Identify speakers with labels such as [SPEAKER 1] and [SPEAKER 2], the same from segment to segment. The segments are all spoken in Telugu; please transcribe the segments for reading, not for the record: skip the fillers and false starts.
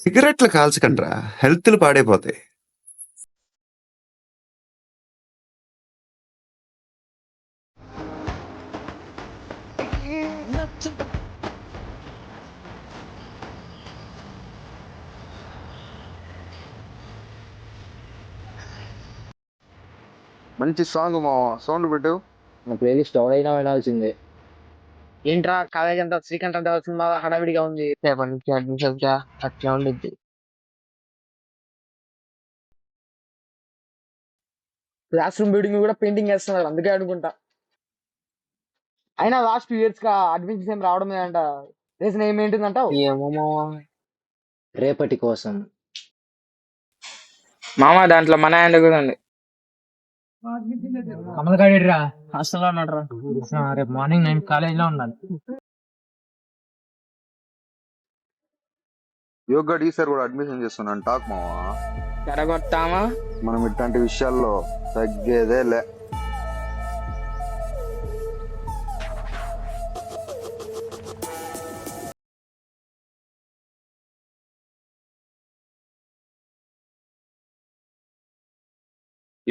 [SPEAKER 1] సిగరెట్లు కాల్చకండ్రా. హెల్తులు పాడైపోతాయి.
[SPEAKER 2] మంచి సాంగ్ మా సౌండ్ పెట్టు.
[SPEAKER 3] నా ప్లేలిస్ట్ ఎవరైనా వినాల్సిందే.
[SPEAKER 4] ఏంట్రా కాలేజ్ అంతా శ్రీకాంత్ అంతా సినిమా హడావిడిగా ఉంది, రేపటి నుంచి అడ్మిషన్స్ అట్లా ఉండిద్ది. క్లాస్ రూమ్ బిల్డింగ్ కూడా పెయింటింగ్ వేస్తున్నారు, అందుకే అనుకుంటా. అయినా లాస్ట్ 2 years గా అడ్మిషన్స్ ఏం రావడం లేదంట. రీజన్ ఏమేంటిందంటావు?
[SPEAKER 5] ఏమో మావా.
[SPEAKER 3] రేపటి కోసం.
[SPEAKER 5] మామ దాంట్లో మన హ్యాండ్ కూడా ఉంది.
[SPEAKER 6] కమల్ గాడిరా
[SPEAKER 5] హాస్టల్లో ఉన్నాడు రా.
[SPEAKER 6] రేపు మార్నింగ్ 9 కాలేజ్ లో ఉండాలి.
[SPEAKER 2] యోగా ఈసారి కూడా అడ్మిషన్ చేస్తున్నాను టాక్ మావా.
[SPEAKER 5] జరగొట్టామా?
[SPEAKER 2] మనం ఇట్లాంటి విషయాల్లో తగ్గేదే లే.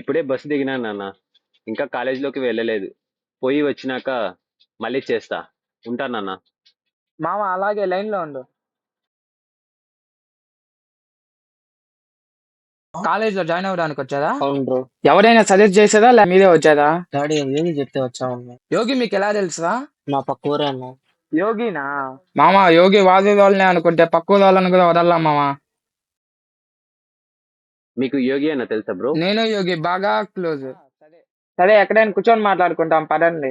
[SPEAKER 7] ఇప్పుడే బస్సు దిగినా నాన్న, ఇంకా కాలేజీలోకి వెళ్ళలేదు. పోయి వచ్చినాక మళ్ళీ చేస్తా. ఉంటానన్నా.
[SPEAKER 5] మామ అలాగే లైన్ లో ఉండు. కాలేజ్ లో జాయిన్ అవ్వడానికి వచ్చారా?
[SPEAKER 4] అవును బ్రో.
[SPEAKER 5] ఎవరైనా సజెస్ట్ చేసేదా లే మీరే వచ్చారా?
[SPEAKER 4] డాడీ ఏది చెప్తే వచ్చామన్నా.
[SPEAKER 5] యోగి మీకు ఎలా తెలుసా?
[SPEAKER 4] మా పక్క ఊరే అన్న.
[SPEAKER 5] యోగినా? మామ యోగి వాజు వాళ్ళని అనుకుంటే పక్క వాళ్ళని కూడా వదల్లా మామ.
[SPEAKER 7] మీకు యోగి అన్న తెలుసా బ్రో?
[SPEAKER 5] నేను యోగి బాగా క్లోజ్. సరే ఎక్కడైనా కూర్చొని మాట్లాడుకుంటాం పదండి.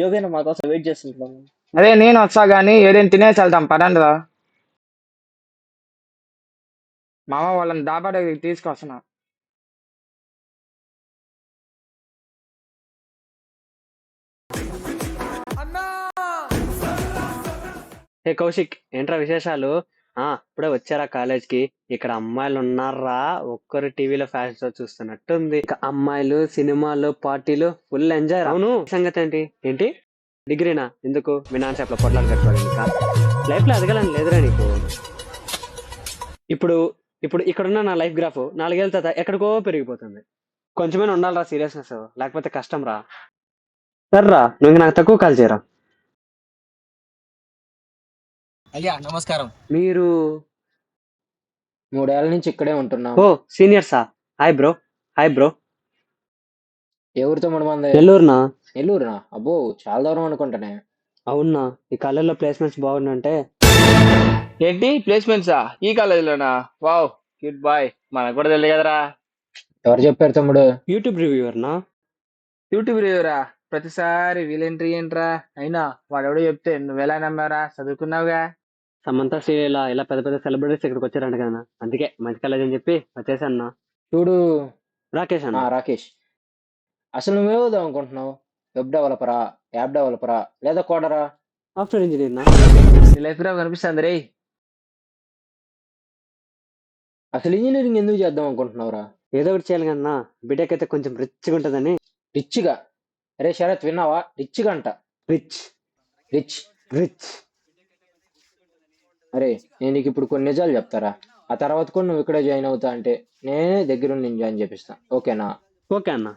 [SPEAKER 4] యోగేనా మా కోసం వెయిట్ చేస్తుంటాము.
[SPEAKER 5] అదే నేను వస్తా గానీ ఏదైనా తినేసి వెళ్తాం పదండి రా. మామ వాళ్ళని డాబా దగ్గరికి తీసుకొస్తున్నా.
[SPEAKER 7] హే కౌశిక్, ఏంట్రా విశేషాలు? ఇప్పుడే వచ్చారా కాలేజ్ కి? ఇక్కడ అమ్మాయిలు ఉన్నారా? ఒక్కరు టీవీలో ఫ్యాషన్ షో చూస్తున్నట్టుంది. ఇక అమ్మాయిలు, సినిమాలు, పార్టీలు ఫుల్ ఎంజాయ్. అవును, సంగతి ఏంటి? ఏంటి డిగ్రీనా? ఎందుకు మీ నాన్న షాప్ లో పొట్లాలు కట్టుకోవాలి? ఇంకా లైఫ్ లో ఎదగాలని లేదురా నీకు? ఇప్పుడు ఇప్పుడు ఇక్కడున్న నా లైఫ్ గ్రాఫ్ 4 ఏళ్ళ తర్వాత ఎక్కడికో పెరిగిపోతుంది. కొంచెమైనా ఉండాలిరా సీరియస్నెస్, లేకపోతే కష్టం రా. సర్రా, నువ్వు నాకు తక్కువ కాల్ చేయరా.
[SPEAKER 6] అయ్యా నమస్కారం.
[SPEAKER 7] మీరు
[SPEAKER 3] 3 ఏళ్ల నుంచి ఇక్కడే ఉంటున్నాం.
[SPEAKER 7] ఓ సీనియర్సా? Hi bro. Hi bro.
[SPEAKER 3] ఎవరితో మనమంది?
[SPEAKER 7] నెల్లూరునా?
[SPEAKER 3] నెల్లూరునా? అబ్బో చాలా దూరం అనుకుంటానే.
[SPEAKER 7] అవునా? ఈ కాలేజీలో ప్లేస్మెంట్స్ బాగుందంటే.
[SPEAKER 5] ఏంటి ప్లేస్మెంట్సా? ఈ కాలేజీలోనా? Wow, good bye. మనకు కూడా తెలియదు కదరా.
[SPEAKER 3] ఎవరు చెప్పారు తమ్ముడు?
[SPEAKER 7] యూట్యూబ్ రివ్యూవర్నా?
[SPEAKER 5] యూట్యూబ్ రివ్యూరా? ప్రతిసారి వీలేంట్రీ ఏంట్రా? అయినా వాడెవడో చెప్తే నువ్వెలా నమ్మారా? చదువుకున్నావుగా.
[SPEAKER 7] సమంత శ్రీలీల ఇలా పెద్ద పెద్ద సెలబ్రిటీస్ ఇక్కడికి వచ్చారంట కదా, అందుకే మంచి కాలేజ్ అని చెప్పి వచ్చేసాను.
[SPEAKER 3] చూడు
[SPEAKER 7] రాకేష్ అన్న.
[SPEAKER 3] రాకేష్, అసలు నువ్వేవుదాం అనుకుంటున్నావు? వెబ్ డెవలపరా, యాప్ డెవలపరా, లేదా కోడరా?
[SPEAKER 7] సాఫ్ట్వేర్ ఇంజనీర్ నా?
[SPEAKER 5] నీ లైఫ్ లో కనిపిస్తుంది రే.
[SPEAKER 3] అసలు ఇంజనీరింగ్ ఎందుకు చేద్దాం అనుకుంటున్నావురా?
[SPEAKER 7] ఏదో ఒకటి చేయాలి కన్నా, బీటెక్ అయితే కొంచెం రిచ్గా ఉంటుందని.
[SPEAKER 3] రిచ్గా? అరే శరత్ విన్నావా? రిచ్గా అంట.
[SPEAKER 7] Rich
[SPEAKER 3] rich.
[SPEAKER 7] రిచ్.
[SPEAKER 3] అరే నేను నీకు ఇప్పుడు కొన్ని నిజాలు చెప్తారా, ఆ తర్వాత కూడా నువ్వు ఇక్కడే జాయిన్ అవుతా అంటే నేనే దగ్గరుండి నేను జాయిన్ చేపిస్తా, ఓకేనా?
[SPEAKER 7] ఓకే అన్న.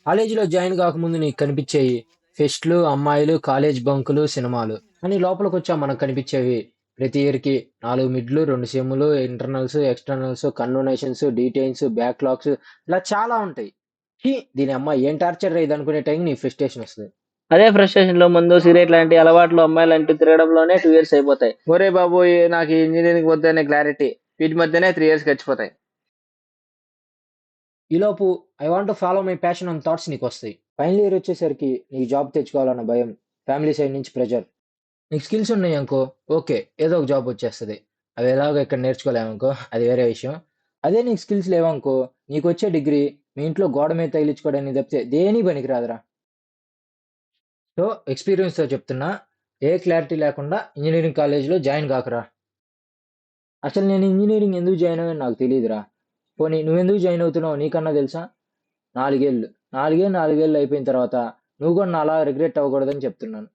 [SPEAKER 3] కాలేజీలో జాయిన్ కాకముందు నీకు కనిపించేవి ఫెస్ట్లు, అమ్మాయిలు, కాలేజ్ బంకులు, సినిమాలు అని. లోపలికి వచ్చా మనకు కనిపించేవి ప్రతి ఇయర్కి 4 మిడ్లు, 2 సెమ్లు, ఇంటర్నల్స్, ఎక్స్టర్నల్స్, కన్వోనేషన్స్, డీటెయిల్స్, బ్యాక్లాగ్స్, ఇలా చాలా ఉంటాయి. దీని అమ్మ ఏం టార్చర్ ఇది అనుకునే టైం నీ ఫ్రస్ట్రేషన్ వస్తుంది.
[SPEAKER 4] అదే ఫ్రస్ట్రేషన్ లో ముందు సిగరెట్ లాంటి అలవాట్లు, అమ్మాయిలు అంటూ తిరగడంలోనే 2 years అయిపోతాయి.
[SPEAKER 5] ఒరే బాబు, నాకు ఇంజనీరింగ్ వద్దనే క్లారిటీ, వీటి మధ్యనే 3 years గడిచిపోతాయి.
[SPEAKER 3] ఈలోపు I want follow my passion and thoughts నీకు వస్తాయి. ఫైనల్ ఇయర్ వచ్చేసరికి నీకు జాబ్ తెచ్చుకోవాలన్న భయం, ఫ్యామిలీ సైడ్ నుంచి ప్రెజర్. నీకు స్కిల్స్ ఉన్నాయి అనుకో, ఓకే ఏదో ఒక జాబ్ వచ్చేస్తుంది. అవి ఎలాగో ఇక్కడ నేర్చుకోలేమనుకో, అది వేరే విషయం. అదే నీకు స్కిల్స్ లేవనుకో, నీకు వచ్చే డిగ్రీ మీ ఇంట్లో గోడ మీద తగిలించుకోవడానికి తప్పితే దేని పనికి రాదురా. సో ఎక్స్పీరియన్స్తో చెప్తున్నా, ఏ క్లారిటీ లేకుండా ఇంజనీరింగ్ కాలేజ్లో జాయిన్ కాకరా. అసలు నేను ఇంజనీరింగ్ ఎందుకు జాయిన్ అయ్యాను నాకు తెలియదురా. పోనీ నువ్వెందుకు జాయిన్ అవుతున్నావు నీకన్నా తెలుసా? 4 ఏళ్ళు అయిపోయిన తర్వాత నువ్వు కూడా నా అలా రిగ్రెట్ అవ్వకూడదని చెప్తున్నాను.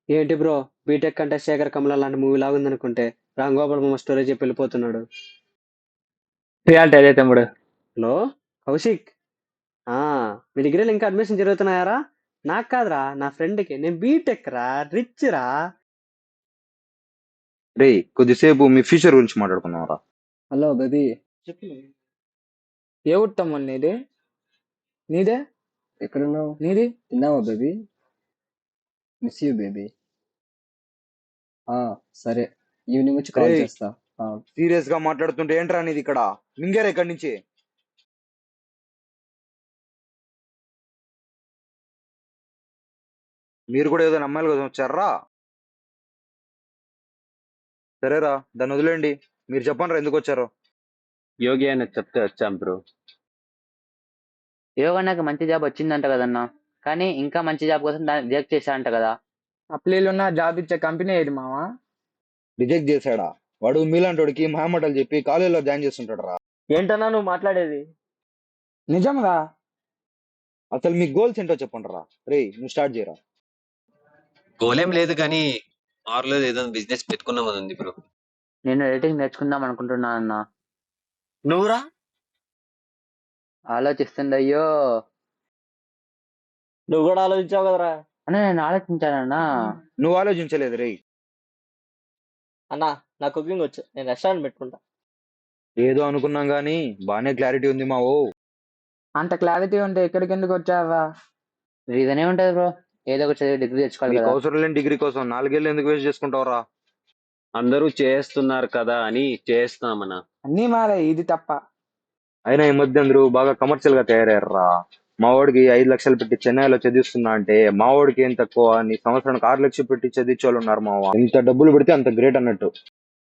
[SPEAKER 7] ఏంటి బ్రో, బీటెక్ అంటే శేఖర్ కమల లాంటి మూవీ లాగుంది అనుకుంటే రామ్ గోపాల్ బొమ్మ స్టోరీ చెప్పి వెళ్ళిపోతున్నాడు.
[SPEAKER 5] రియాలిటీ అదే తమ్ముడు.
[SPEAKER 7] హలో కౌశిక్, ఆ మీ డిగ్రీలో ఇంకా అడ్మిషన్ జరుగుతున్నాయారా? నాకు కాదురా, నా ఫ్రెండ్కి. నేను బీటెక్ రా, రిచ్ రా.
[SPEAKER 2] రే కొద్దిసేపు మీ ఫ్యూచర్ గురించి మాట్లాడుకుందాం.
[SPEAKER 3] హలో బేబీ,
[SPEAKER 7] చెప్పు.
[SPEAKER 5] ఏ ఊరు తమ్ముడు నీది? నీదే?
[SPEAKER 3] ఎక్కడున్నావు?
[SPEAKER 5] నీది?
[SPEAKER 3] తిన్నావా బేబీ? Miss you baby. సరే, ఈవినింగ్ వచ్చి కాల్
[SPEAKER 2] రేయ్.
[SPEAKER 3] చేస్తా.
[SPEAKER 2] సీరియస్ గా మాట్లాడుతుంటే ఏంట్రా అనేది ఇక్కడ మింగేరా ఇక్కడి నుంచి. మీరు కూడా ఏదో అమ్మాయిల కోసం వచ్చారా? సరేరా, దాన్ని వదిలేండి. మీరు చెప్పండి రా ఎందుకు వచ్చారో.
[SPEAKER 7] యోగి అని చెప్తే వచ్చాం బ్రో.
[SPEAKER 4] యోగన్నకి మంచి జాబ్ వచ్చిందంట కదన్నా, కానీ ఇంకా మంచి జాబ్ కోసం దాన్ని రిజెక్ట్ చేశారంట కదా.
[SPEAKER 5] అప్లీలున్న జాబ్ ఇచ్చే కంపెనీ ఏది మావా?
[SPEAKER 2] రిజెక్ట్ చేశాడా? వాడు మీలాంటి వాడికి మహామటలు చెప్పి కాలేజీలో జాయిన్ చేస్తుంటాడు రా.
[SPEAKER 7] ఏంటన్నా నువ్వు మాట్లాడేది?
[SPEAKER 5] నిజం రా.
[SPEAKER 2] అసలు మీ గోల్స్ ఏంటో చెప్పండి రా. రే నువ్వు స్టార్ట్ చేయరా.
[SPEAKER 8] గోలేం లేదు కానీ ఆరులో ఏదో బిజినెస్ పెట్టుకున్నామని ఉంది బ్రో.
[SPEAKER 4] నేను ఎడిటింగ్ నేర్చుకుందాం అనుకుంటున్నా అన్న.
[SPEAKER 7] నువ్వురా?
[SPEAKER 4] ఆలోచిస్తుండయ్యో.
[SPEAKER 7] నువ్వు కూడా ఆలోచించావు కదరా?
[SPEAKER 4] అన్న నేను ఆలోచించానన్నా.
[SPEAKER 2] నువ్వు ఆలోచించలేదు రే.
[SPEAKER 7] అన్నా, నా కుకింగ్ వచ్చు, నేను రెస్టారెంట్ పెట్టుకుంటా.
[SPEAKER 2] ఏదో అనుకున్నాం గానీ బానే క్లారిటీ ఉంది మా ఓ.
[SPEAKER 5] అంత క్లారిటీ ఉంటే ఎక్కడికి ఎందుకు వచ్చావా?
[SPEAKER 4] రీజన్ ఏముంటది బ్రో, ఏదో ఒక చదివి డిగ్రీ తెచ్చుకోవాలి
[SPEAKER 2] నీకు
[SPEAKER 4] కదా.
[SPEAKER 2] అవసరం లేని డిగ్రీ కోసం 4 ఏళ్ళు ఎందుకు వేస్ట్ చేసుకుంటావురా?
[SPEAKER 8] అందరూ చేస్తున్నారు కదా అని చేస్తామన్నా.
[SPEAKER 5] అన్నీ మారే, ఇది తప్ప.
[SPEAKER 2] అయినా ఈ మధ్య అందరూ బాగా కమర్షియల్ గా తయారయ్యారా. మా వాడికి 5 లక్షలు పెట్టి చెన్నైలో చదివిస్తున్నా అంటే మా వాడికి ఏం తక్కువ, నీ సంవత్సరానికి 6 లక్షలు పెట్టి చదివించే వాళ్ళు ఉన్నారు మావా. ఇంత డబ్బులు పెడితే అంత గ్రేట్ అన్నట్టు.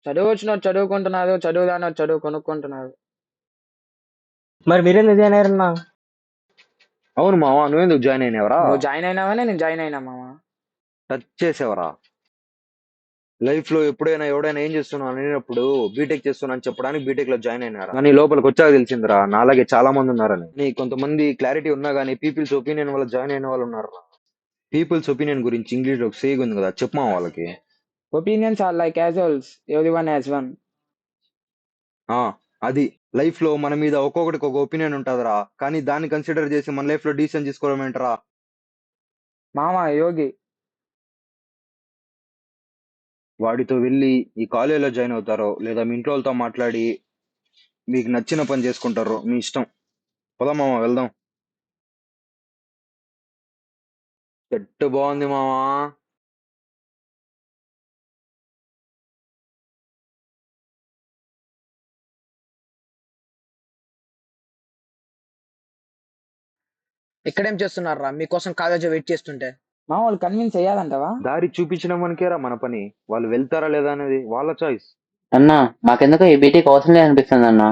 [SPEAKER 5] చదువు వచ్చిన చదువుకుంటున్నారు, చదువుదానో చదువు కొనుక్కుంటున్నారు.
[SPEAKER 7] మరి మీరేం జాయిన్ అయ్యారన్నా?
[SPEAKER 2] అవును మావా, నువ్వెందుకు జాయిన్ అయినావరా?
[SPEAKER 5] నువ్వు జాయిన్ అయినావనే నేను జాయిన్ అయినా మావా.
[SPEAKER 2] టచ్ చేసావరా? లైఫ్ లో ఎప్పుడైనా ఎవడైనా ఏం చేస్తున్నావు అనేటప్పుడు బీటెక్ చేస్తున్నా అని చెప్పడానికి బీటెక్ లో జాయిన్ అయినారా? కానీ లోపలికి వచ్చాక తెలిసిందిరా నాలాగే చాలా మంది ఉన్నారని. నీ కొంతమంది క్లారిటీ ఉన్నా గానీ పీపుల్స్ ఒపీనియన్ వల్ల జాయిన్ అయిన వాళ్ళు ఉన్నారు. పీపుల్స్ ఒపీనియన్ గురించి ఇంగ్లీష్ లో ఒక సేగ్ ఉంది కదా, చెప్పమా వాళ్ళకి.
[SPEAKER 5] Opinions are like assholes, everyone has one.
[SPEAKER 2] ఆ అది లైఫ్ లో మన మీద ఒక్కొక్కడికి ఒక ఒపీనియన్ ఉంటదిరా, కానీ దాన్ని కన్సిడర్ చేసి మన లైఫ్ లో డిసిషన్ తీసుకోవడం ఏంటరా?
[SPEAKER 5] మామ యోగి.
[SPEAKER 2] వాడితో వెళ్ళి ఈ కాలేజీలో జాయిన్ అవుతారో లేదా మీ ఇంట్లో వాళ్ళతో మాట్లాడి మీకు నచ్చిన పని చేసుకుంటారో మీ ఇష్టం. పదా మామ వెళ్దాం. చెట్టు బాగుంది మామా.
[SPEAKER 6] ఇక్కడేం చేస్తున్నారా? మీకోసం కాలేజీ వెయిట్ చేస్తుంటే.
[SPEAKER 5] మా వాళ్ళు కన్విన్స్ అయ్యాదంటవా?
[SPEAKER 2] దారి చూపించడం మనకేరా మన పని. వాళ్ళు వెళ్తారా లేదా అనేది వాళ్ళ చాయిస్.
[SPEAKER 4] అన్నా మాకెందుకో ఈ బీటెక్ అవసరం లేదు అనిపిస్తుంది అన్న.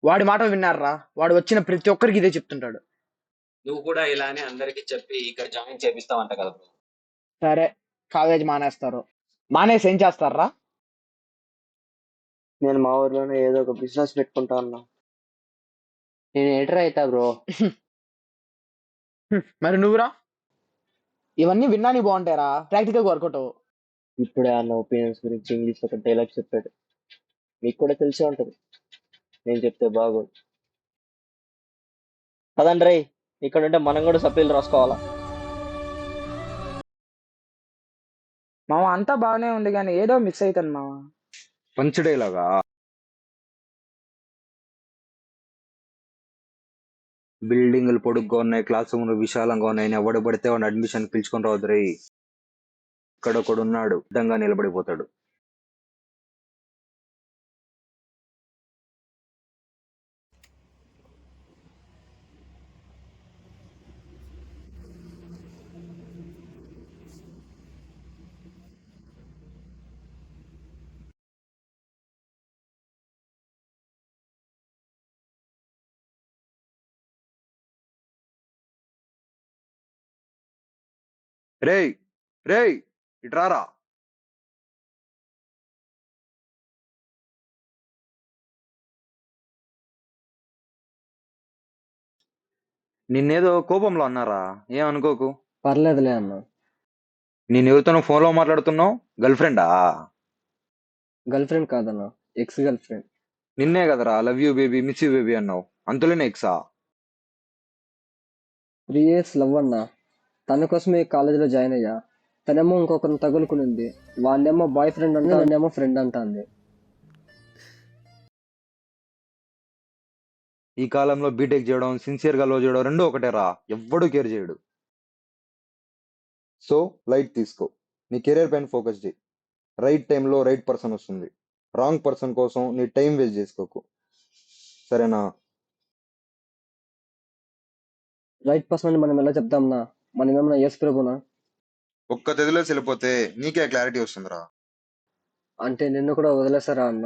[SPEAKER 6] వాడి మాట విన్నారా? వాడు వచ్చిన ప్రతి ఒక్కరికి ఇదే చెప్తుంటాడు.
[SPEAKER 8] నువ్వు కూడా ఇలానే అందరికి చెప్పి ఇక్కడ జాయిన్ చేపిస్తావంట కదా బ్రో.
[SPEAKER 6] సరే, కాలేజ్ మానేస్తారు. మానేసి ఏం చేస్తారా?
[SPEAKER 7] నేను మా ఊర్లోనే ఏదో ఒక బిజినెస్ పెట్టుకుంటా అన్నా.
[SPEAKER 4] నేను ఎడిటర్ అవుతా బ్రో.
[SPEAKER 6] మరి నువ్వురా? ఇవన్నీ విన్నాని బాగుంటారా, ప్రాక్టికల్ వర్కౌట్ అవ్వు.
[SPEAKER 7] ఇప్పుడే అన్న ఒపీనియన్స్ గురించి ఇంగ్లీష్ ఒక డైలాగ్ చెప్పాడు, మీకు కూడా తెలిసే ఉంటది. నేను చెప్తే బాగోదు. పదండి రై, ఇక్కడ ఉంటే మనం కూడా సప్లీలు రాసుకోవాలా?
[SPEAKER 5] మామ అంతా బాగానే ఉంది కానీ ఏదో మిస్ అవుతాను మామ.
[SPEAKER 2] పంచడేలాగా బిల్డింగ్లు పొడుగ్గా ఉన్నాయి, క్లాస్ రూమ్లు విశాలంగా ఉన్నాయి. ఎవడు పడితే వాడిని అడ్మిషన్ పిలుచుకొని రావద్దు రే. ఇక్కడ ఒకడు ఉన్నాడు, అడ్డంగా నిలబడిపోతాడు. రేయ్ రేయ్ ఇట్రారా. నిన్నేదో కోపంలో అన్నారా? ఏం అనుకోకు.
[SPEAKER 7] పర్లేదులే అన్న.
[SPEAKER 2] నేను ఎవరితోనో ఫోన్లో మాట్లాడుతున్నావు? గర్ల్ ఫ్రెండా?
[SPEAKER 7] గర్ల్ ఫ్రెండ్ కాదన్న, ఎక్స్ గర్ల్ ఫ్రెండ్.
[SPEAKER 2] నిన్నే కదరా love you baby, miss you baby అన్నావు. అంతలోనే ఎక్సా?
[SPEAKER 7] 3 years లవ్ అన్న. తన కోసమే కాలేజీలో జాయిన్ అయ్యా. తనేమో ఇంకొకరిని తగులుకునింది. వాడినేమో బాయ్ ఫ్రెండ్ అంటే నన్నేమో ఫ్రెండ్ అంటాంది.
[SPEAKER 2] ఈ కాలంలో బీటెక్ చేయడం, సిన్సియర్ గా లవ్ చేయడం రెండూ ఒకటేరా. ఎవ్వడు కేర్ చేయడు. సో లైట్ తీసుకో. నీ కెరీర్ పైన ఫోకస్ చేయి. రైట్ టైంలో రైట్ పర్సన్ వస్తుంది. రాంగ్ పర్సన్ కోసం నీ టైం వేస్ట్ చేసుకోకు. సరేనా?
[SPEAKER 7] రైట్ పర్సన్ అని మనం ఎలా చెప్తాంనా? మనం ఏమన్నా యేసు ప్రభునా?
[SPEAKER 2] ఒక్క తెదిలో వెళ్ళిపోతే నీకే క్లారిటీ వస్తుందిరా.
[SPEAKER 7] అంటే నిన్ను కూడా వదిలేసారా అన్న?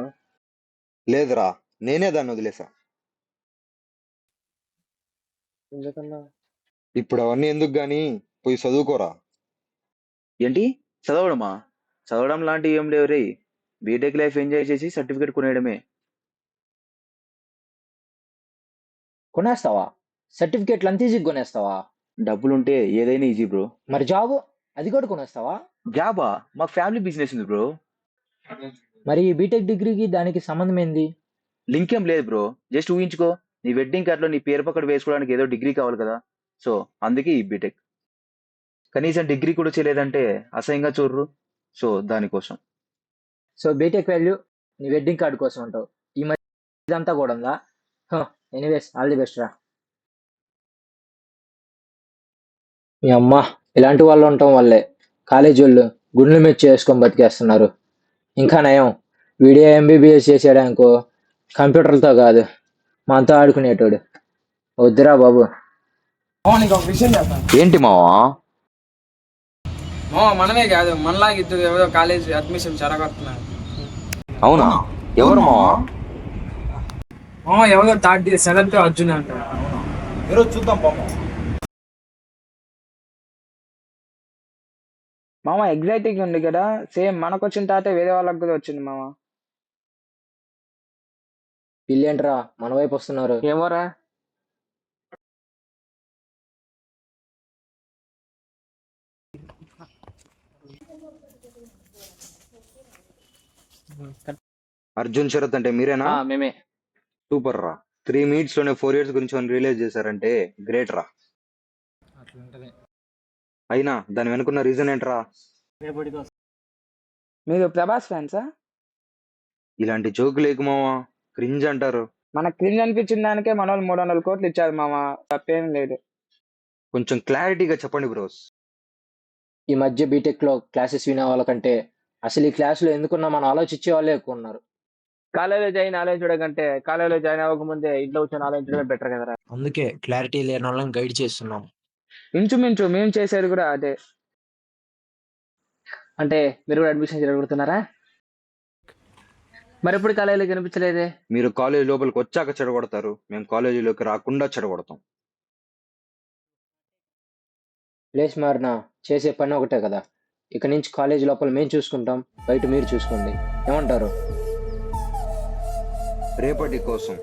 [SPEAKER 2] లేదురా, నేనే దాన్ని వదిలేసా.
[SPEAKER 7] ఎందుకన్నా?
[SPEAKER 2] ఇప్పుడు అవన్నీ ఎందుకు గాని పోయి చదువుకోరా.
[SPEAKER 9] ఏంటి చదవడమా? చదవడం లాంటివి ఏం లేవు రే. బీటెక్ లైఫ్ ఎంజాయ్ చేసి సర్టిఫికేట్ కొనేయడమే.
[SPEAKER 3] కొనేస్తావా? సర్టిఫికేట్లు అంత ఈజీగా కొనేస్తావా?
[SPEAKER 9] డబ్బులుంటే ఏదైనా ఈజీ బ్రో.
[SPEAKER 3] మరి జాబ్ అది కూడా కొనేస్తావా?
[SPEAKER 9] జాబా? మా ఫ్యామిలీ బిజినెస్ ఉంది బ్రో.
[SPEAKER 3] మరి ఈ బీటెక్ డిగ్రీకి దానికి సంబంధం ఏంది?
[SPEAKER 9] లింక్ ఏం లేదు బ్రో. జస్ట్ ఊహించుకో, నీ వెడ్డింగ్ కార్డ్ లో నీ పేరు పక్కన వేసుకోవడానికి ఏదో డిగ్రీ కావాలి కదా. సో అందుకే ఈ బీటెక్. కనీసం డిగ్రీ కూడా చేయలేదంటే అసహ్యంగా చూడరు. సో దానికోసం.
[SPEAKER 3] సో బీటెక్ వాల్యూ నీ వెడ్డింగ్ కార్డు కోసం అంటావు. ఈ మధ్య ఇదంతా కూడా ఉందా? ఎనీవేస్ ఆల్ ది బెస్ట్ రా. మీ అమ్మ ఇలాంటి వాళ్ళు ఉండటం వల్లే కాలేజీ వాళ్ళు గుండెల మీద చేసుకొని బతికేస్తున్నారు. ఇంకా నయం వీడియో ఎంబీబీఎస్ చేసాడనుకో, కంప్యూటర్లతో కాదు మనతో ఆడుకునేటోడు. వద్దురా బాబు.
[SPEAKER 5] నీకు ఒక విషయం చెప్తాను.
[SPEAKER 2] ఏంటి మావా?
[SPEAKER 5] మనమే కాదు, మనలాగా ఇద్దరు ఏదో కాలేజ్ అడ్మిషన్ చెడగొడుతున్నారు.
[SPEAKER 2] అవునా? ఎవరు మావా?
[SPEAKER 5] ఎవరో థర్డ్ ఇయర్ 7th అర్జున్ అంటారు.
[SPEAKER 2] ఈరోజు చూద్దాం పాప.
[SPEAKER 6] మామ ఎగ్జైటింగ్ ఉంది కదా. సేమ్ మనకు వచ్చిన తాతే వేరే వాళ్ళకి కూడా వచ్చింది మామ.
[SPEAKER 3] వీళ్ళేంట్రా మన వైపు వస్తున్నారు?
[SPEAKER 6] ఏమోరా.
[SPEAKER 2] అర్జున్ శరత్ అంటే మీరేనా?
[SPEAKER 6] మేమే.
[SPEAKER 2] సూపర్ రా. 3 minutes లోనే 4 years గురించి రియలైజ్ చేశారంటే గ్రేట్ రా. అయినా దాని వెనుకున్న రీజన్ ఏంట్రా?
[SPEAKER 6] మీరు ప్రభాస్ ఫ్యాన్సా?
[SPEAKER 2] ఇలాంటి జోక్ లేకు మావా, క్రింజ్ అంటారు.
[SPEAKER 6] మనకు క్రింజ్ అనిపించిన దానికే మన వాళ్ళు 300 కోట్లు ఇచ్చారు మామ. తప్పేం లేదు.
[SPEAKER 2] కొంచెం క్లారిటీగా చెప్పండి బ్రోస్.
[SPEAKER 3] ఈ మధ్య బీటెక్లో క్లాసెస్ వినే వాళ్ళకంటే అసలు ఈ క్లాసులో ఎందుకున్నా మనం ఆలోచించే వాళ్ళే ఎక్కువ ఉన్నారు.
[SPEAKER 6] కాలేజీలో జాయిన్ ఆలోచించడం కంటే కాలేజీలో జాయిన్ అవ్వకముందే ఇంట్లో కూర్చొని ఆలోచించడమే బెటర్ కదరా.
[SPEAKER 3] అందుకే క్లారిటీ లేని వాళ్ళని గైడ్ చేస్తున్నాం.
[SPEAKER 6] ఇంచుమించు మేము చేసేది కూడా అదే. అంటే మీరు కూడా అడ్మిషన్ జరగబడుతున్నారా? మరి ఎప్పుడు కాలేజీలో కనిపించలేదే?
[SPEAKER 2] మీరు కాలేజ్ లోపలికి వచ్చాక చెడగొడతారు, మేము కాలేజీలోకి రాకుండా చెడగొడతాం.
[SPEAKER 3] ప్లేస్ మారినా చేసే పని ఒకటే కదా. ఇక నుంచి కాలేజ్ లోపల మేము చూసుకుంటాం, బయట మీరు చూసుకోండి. ఏమంటారు?
[SPEAKER 2] రేపటి కోసం.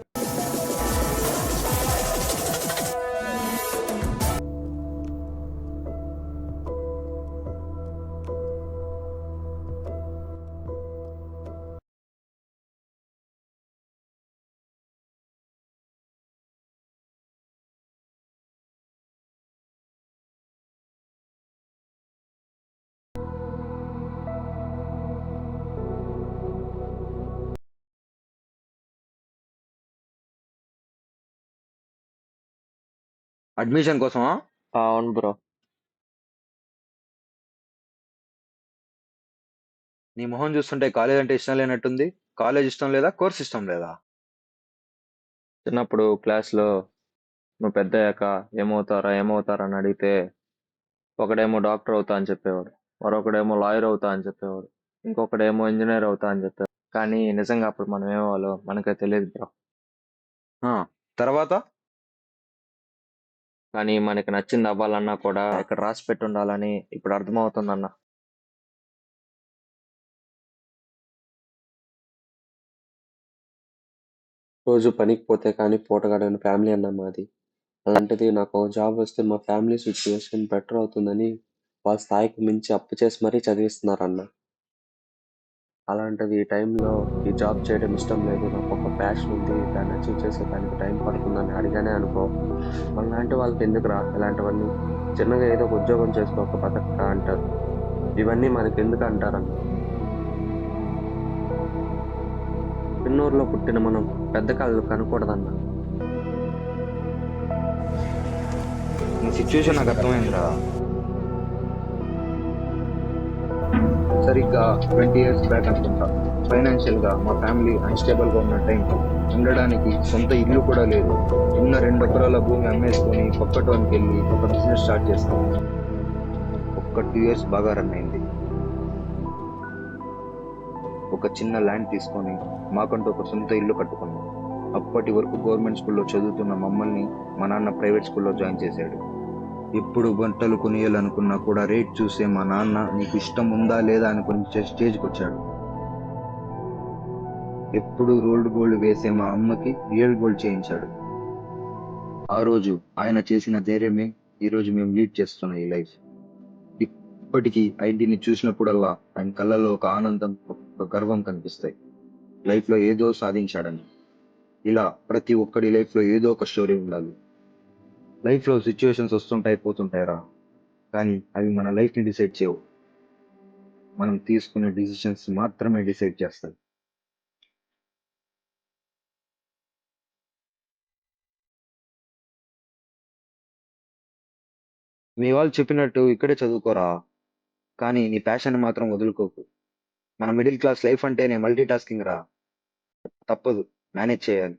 [SPEAKER 2] అడ్మిషన్ కోసమా?
[SPEAKER 7] అవును బ్రో.
[SPEAKER 2] నీ మొహం చూస్తుంటే కాలేజ్ అంటే ఇష్టం లేనట్టుంది. కాలేజ్ ఇష్టం లేదా, కోర్స్ ఇష్టం లేదా?
[SPEAKER 10] చిన్నప్పుడు క్లాస్లో నువ్వు పెద్ద అయ్యాక ఏమవుతారా ఏమవుతారా అని అడిగితే ఒకడేమో డాక్టర్ అవుతా అని చెప్పేవాడు, మరొకడేమో లాయర్ అవుతా అని చెప్పేవాడు, ఇంకొకడేమో ఇంజనీర్ అవుతా అని చెప్పేవాడు. కానీ నిజంగా అప్పుడు మనం ఏమవ్వాలో మనకే తెలియదు బ్రో.
[SPEAKER 2] ఆ, తర్వాత?
[SPEAKER 10] కానీ మనకి నచ్చింది అవ్వాలన్నా కూడా ఇక్కడ రాసి పెట్టి ఉండాలని ఇప్పుడు అర్థమవుతుందన్న.
[SPEAKER 11] రోజు పనికి పోతే కానీ పూట గడవని ఫ్యామిలీ అన్న మాది.
[SPEAKER 10] అలాంటిది నాకు ఒక జాబ్ వస్తే మా ఫ్యామిలీ సిచ్యువేషన్ బెటర్ అవుతుందని వాళ్ళ స్థాయికి మించి అప్పు చేసి మరీ చదివిస్తున్నారన్న. అలాంటిది ఈ టైంలో ఈ జాబ్ చేయడం ఇష్టం లేదు. నాకు ఒక ప్యాషన్ ఉంది. దాన్ని అచీవ్ చేసేదానికి టైం పడుతుందని అడిగానే అనుకో, మనలాంటి వాళ్ళకి ఎందుకురా ఇలాంటివన్నీ? చిన్నగా ఏదో ఒక ఉద్యోగం చేసుకో, ఒక బతకక అంటారు. ఇవన్నీ మనకెందుకు అంటారన్న. చిన్నూరులో పుట్టిన మనం పెద్ద కళలు కనకూడదన్న.
[SPEAKER 2] నీ సిచ్యువేషన్ నాకు అర్థమైందిరా. సరిగ్గా 20 years బ్యాక్ అనుకుంటా, ఫైనాన్షియల్ గా మా ఫ్యామిలీ అన్స్టేబుల్ గా ఉన్న టైం, ఉండడానికి సొంత ఇల్లు కూడా లేదు. ఉన్న 2 ఎకరాల భూమి అమ్మేసుకొని పక్కటోనికి వెళ్ళి ఒక బిజినెస్ స్టార్ట్ చేస్తాం. ఒక్క 2 years బాగా రన్ అయింది. ఒక చిన్న ల్యాండ్ తీసుకొని మాకంటూ ఒక సొంత ఇల్లు కట్టుకున్నాం. అప్పటి వరకు గవర్నమెంట్ స్కూల్లో చదువుతున్న మమ్మల్ని మా నాన్న ప్రైవేట్ స్కూల్లో జాయిన్ చేశాడు. ఎప్పుడు బట్టలు కొనియాలనుకున్నా కూడా రేట్ చూసే మా నాన్న నీకు ఇష్టం ఉందా లేదా అనుకుని స్టేజ్కి వచ్చాడు. ఎప్పుడు రోల్డ్ గోల్డ్ వేసే మా అమ్మకి రియల్ గోల్డ్ చేయించాడు. ఆ రోజు ఆయన చేసిన ధైర్యమే ఈ రోజు మేము లీడ్ చేస్తున్న ఈ లైఫ్. ఇప్పటికీ ఐడిని చూసినప్పుడల్లా ఆయన కళ్ళలో ఒక ఆనందం, ఒక గర్వం కనిపిస్తాయి. లైఫ్ లో ఏదో సాధించాడని. ఇలా ప్రతి ఒక్కడి లైఫ్ లో ఏదో ఒక స్టోరీ ఉండాలి. లైఫ్ లో సిచ్యువేషన్స్ వస్తుంటాయి పోతుంటాయిరా, కానీ అవి మన లైఫ్ ని డిసైడ్ చేయవు. మనం తీసుకునే డిసిషన్స్ మాత్రమే డిసైడ్ చేస్తాయి. మీ వాళ్ళు చెప్పినట్టు ఇక్కడే చదువుకోరా, కానీ నీ ప్యాషన్ మాత్రం వదులుకోకు. మన మిడిల్ క్లాస్ లైఫ్ అంటేనే మల్టీ టాస్కింగ్ రా. తప్పదు, మేనేజ్ చేయాలి.